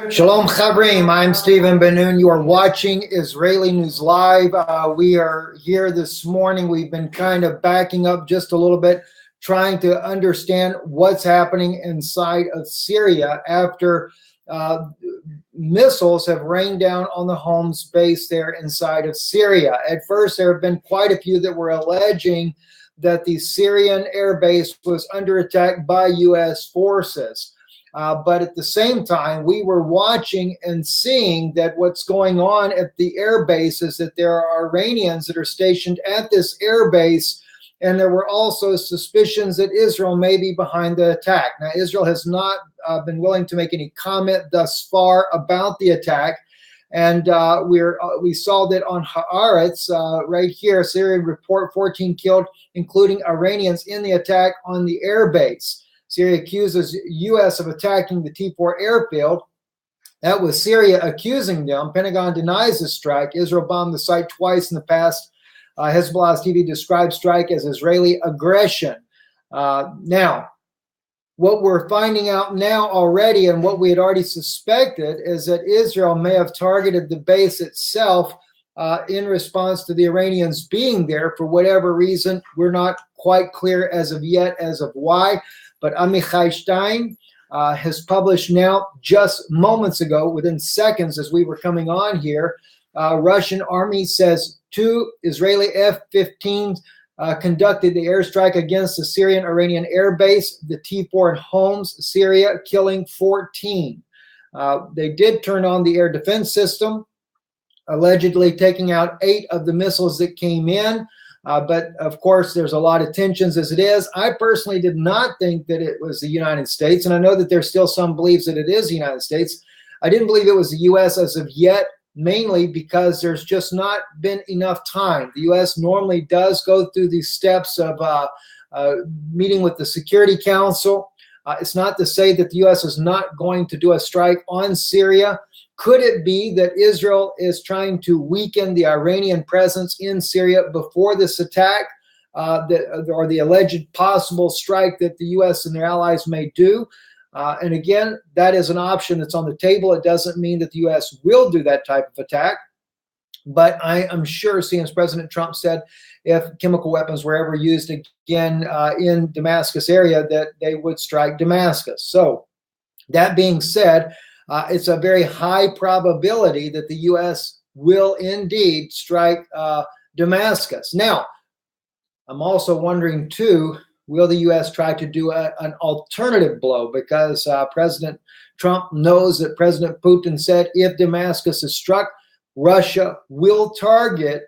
Shalom Chavrim, I'm Stephen Ben-Nun. You are watching Israeli News Live. We are here this morning. We've been kind of backing up just a little bit, trying to understand what's happening inside of Syria after missiles have rained down on the Homs base there inside of Syria. At first, there have been quite a few that were alleging that the Syrian air base was under attack by U.S. forces. But at the same time, we were watching and seeing that what's going on at the air base is that there are Iranians that are stationed at this air base, and there were also suspicions that Israel may be behind the attack. Now, Israel has not been willing to make any comment thus far about the attack, and we saw that on Haaretz right here, Syrian report 14 killed, including Iranians in the attack on the air base. Syria accuses U.S. of attacking the T4 airfield. That was Syria accusing them. Pentagon denies the strike. Israel bombed the site twice in the past. Hezbollah's TV described strike as Israeli aggression. Now, what we're finding out now already, and what we had already suspected, is that Israel may have targeted the base itself in response to the Iranians being there for whatever reason. We're not quite clear as of yet as of why. But Amichai Stein has published now, just moments ago, within seconds as we were coming on here, Russian army says 2 Israeli F-15s conducted the airstrike against the Syrian-Iranian air base, the T4 in Homs, Syria, killing 14. They did turn on the air defense system, allegedly taking out 8 of the missiles that came in. But of course, there's a lot of tensions as it is. I personally did not think that it was the United States, and I know that there's still some beliefs that it is the United States. I didn't believe it was the U.S. as of yet, mainly because there's just not been enough time. The U.S. normally does go through these steps of meeting with the Security Council. It's not to say that the U.S. is not going to do a strike on Syria. Could it be that Israel is trying to weaken the Iranian presence in Syria before this attack, or the alleged possible strike that the U.S. and their allies may do? And again, that is an option that's on the table. It doesn't mean that the U.S. will do that type of attack. But I am sure, seeing as President Trump said, if chemical weapons were ever used again in Damascus area, that they would strike Damascus. So that being said, it's a very high probability that the U.S. will indeed strike Damascus. Now, I'm also wondering, too, will the U.S. try to do an alternative blow? Because President Trump knows that President Putin said if Damascus is struck, Russia will target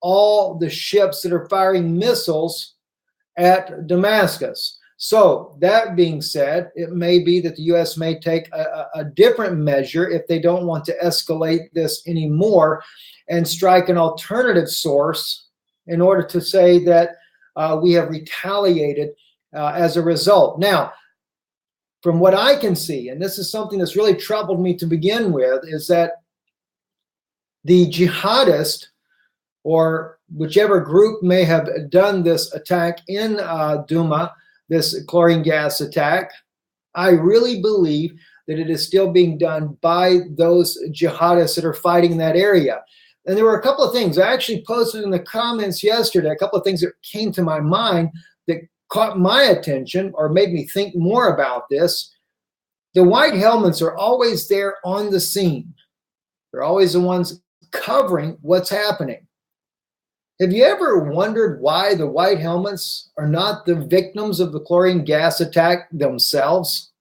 all the ships that are firing missiles at Damascus. So that being said, it may be that the U.S. may take a different measure if they don't want to escalate this anymore and strike an alternative source in order to say that we have retaliated as a result. Now, from what I can see, and this is something that's really troubled me to begin with, is that the jihadist, or whichever group may have done this attack in Douma, this chlorine gas attack, I really believe that it is still being done by those jihadists that are fighting that area. And there were a couple of things I actually posted in the comments yesterday, a couple of things that came to my mind that caught my attention or made me think more about this. The white helmets are always there on the scene. They're always the ones covering what's happening. Have you ever wondered why the white helmets are not the victims of the chlorine gas attack themselves?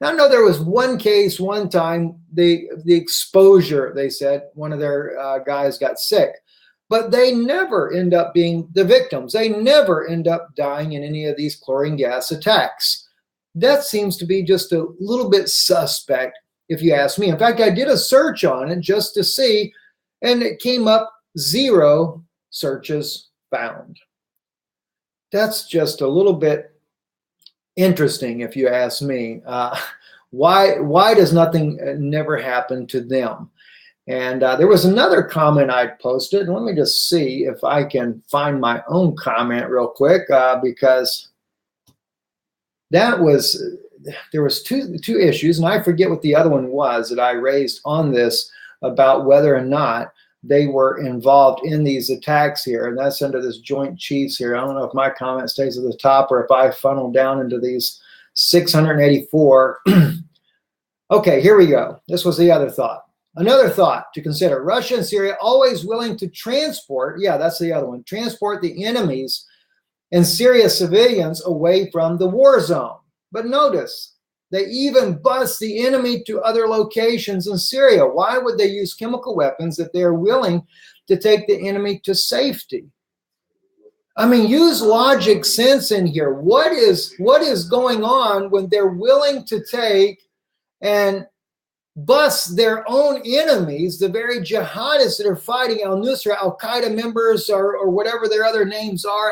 Now, I know there was one case one time, the exposure, they said, one of their guys got sick. But they never end up being the victims. They never end up dying in any of these chlorine gas attacks. That seems to be just a little bit suspect, if you ask me. In fact, I did a search on it just to see, and it came up 0 searches found. That's just a little bit interesting, if you ask me. Why does nothing never happen to them? And there was another comment I posted. Let me just see if I can find my own comment real quick, because that was there was two issues, and I forget what the other one was that I raised on this about whether or not they were involved in these attacks here, and that's under this Joint Chiefs here. I don't know if my comment stays at the top or if I funnel down into these 684. Okay, here we go. This was the other thought. Another thought to consider: Russia and Syria always willing to transport, yeah, that's the other one, transport the enemies and Syria civilians away from the war zone. But notice, they even bus the enemy to other locations in Syria. Why would they use chemical weapons if they're willing to take the enemy to safety? I mean, use logic sense in here. What is going on when they're willing to take and bus their own enemies, the very jihadists that are fighting al-Nusra, al-Qaeda members, or whatever their other names are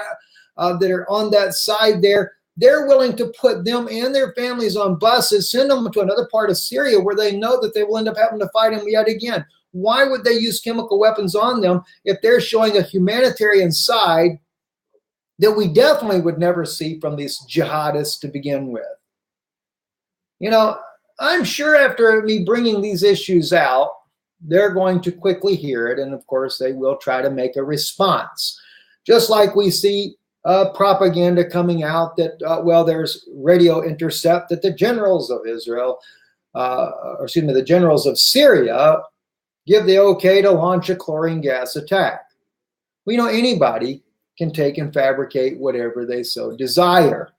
that are on that side there? They're willing to put them and their families on buses, send them to another part of Syria where they know that they will end up having to fight them yet again. Why would they use chemical weapons on them if they're showing a humanitarian side that we definitely would never see from these jihadists to begin with? You know, I'm sure after me bringing these issues out, they're going to quickly hear it. And of course, they will try to make a response. Just like we see propaganda coming out that, well, there's radio intercept that the generals of Israel, or excuse me, the generals of Syria give the okay to launch a chlorine gas attack. We know anybody can take and fabricate whatever they so desire.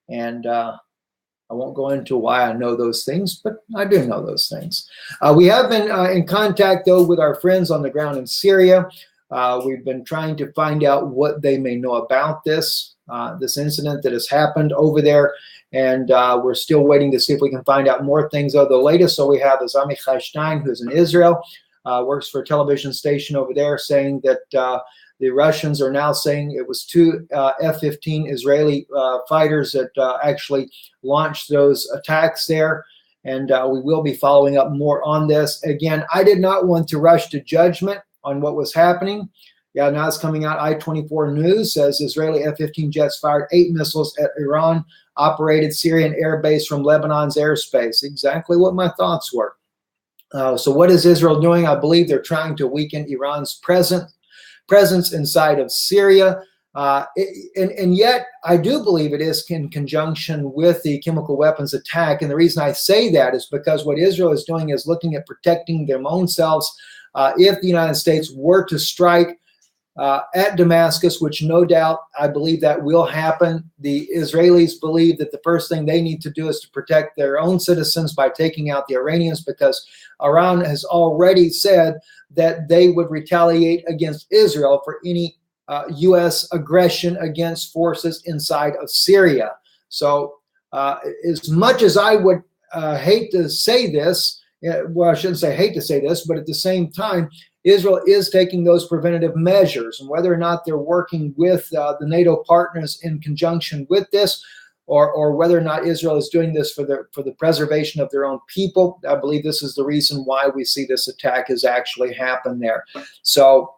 And I won't go into why I know those things, but I do know those things. We have been in contact, though, with our friends on the ground in Syria. We've been trying to find out what they may know about this incident that has happened over there. And we're still waiting to see if we can find out more things. The latest, so we have is Amichai Stein, who's in Israel, works for a television station over there, saying that the Russians are now saying it was two F-15 Israeli fighters that actually launched those attacks there. And we will be following up more on this. Again, I did not want to rush to judgment on what was happening. Yeah, now it's coming out. I-24 News says Israeli F-15 jets fired 8 missiles at Iran-operated Syrian air base from Lebanon's airspace. Exactly what my thoughts were. So what is Israel doing? I believe they're trying to weaken Iran's presence inside of Syria. And yet, I do believe it is in conjunction with the chemical weapons attack. And the reason I say that is because what Israel is doing is looking at protecting their own selves. If the United States were to strike at Damascus, which no doubt I believe that will happen, the Israelis believe that the first thing they need to do is to protect their own citizens by taking out the Iranians, because Iran has already said that they would retaliate against Israel for any U.S. aggression against forces inside of Syria. So as much as I would hate to say this, well, I shouldn't say hate to say this, but at the same time, Israel is taking those preventative measures. And whether or not they're working with the NATO partners in conjunction with this, or whether or not Israel is doing this for the preservation of their own people, I believe this is the reason why we see this attack has actually happened there. So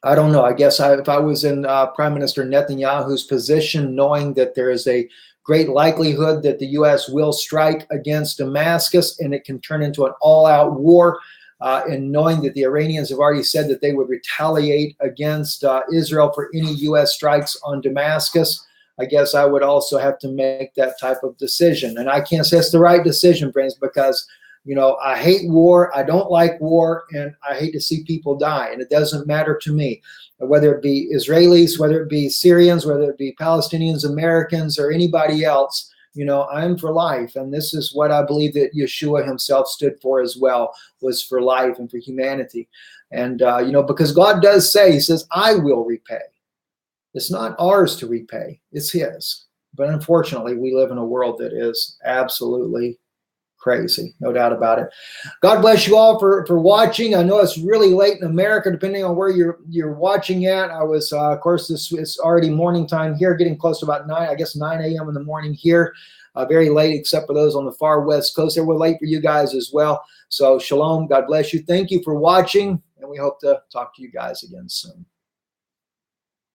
I don't know. I guess if I was in Prime Minister Netanyahu's position, knowing that there is a great likelihood that the U.S. will strike against Damascus and it can turn into an all-out war, and knowing that the Iranians have already said that they would retaliate against Israel for any U.S. strikes on Damascus, I guess I would also have to make that type of decision. And I can't say it's the right decision, friends, because, you know, I hate war, I don't like war, and I hate to see people die. And it doesn't matter to me, whether it be Israelis, whether it be Syrians, whether it be Palestinians, Americans, or anybody else. You know, I'm for life. And this is what I believe that Yeshua himself stood for as well, was for life and for humanity. And, you know, because God does say, he says, I will repay. It's not ours to repay, it's his. But unfortunately, we live in a world that is absolutely crazy, no doubt about it. God bless you all for watching. I know it's really late in America, depending on where you're watching at. I was, of course, it's already morning time here, getting close to about 9 a.m. in the morning here. Very late, except for those on the far west coast. They were late for you guys as well. So shalom, God bless you. Thank you for watching, and we hope to talk to you guys again soon.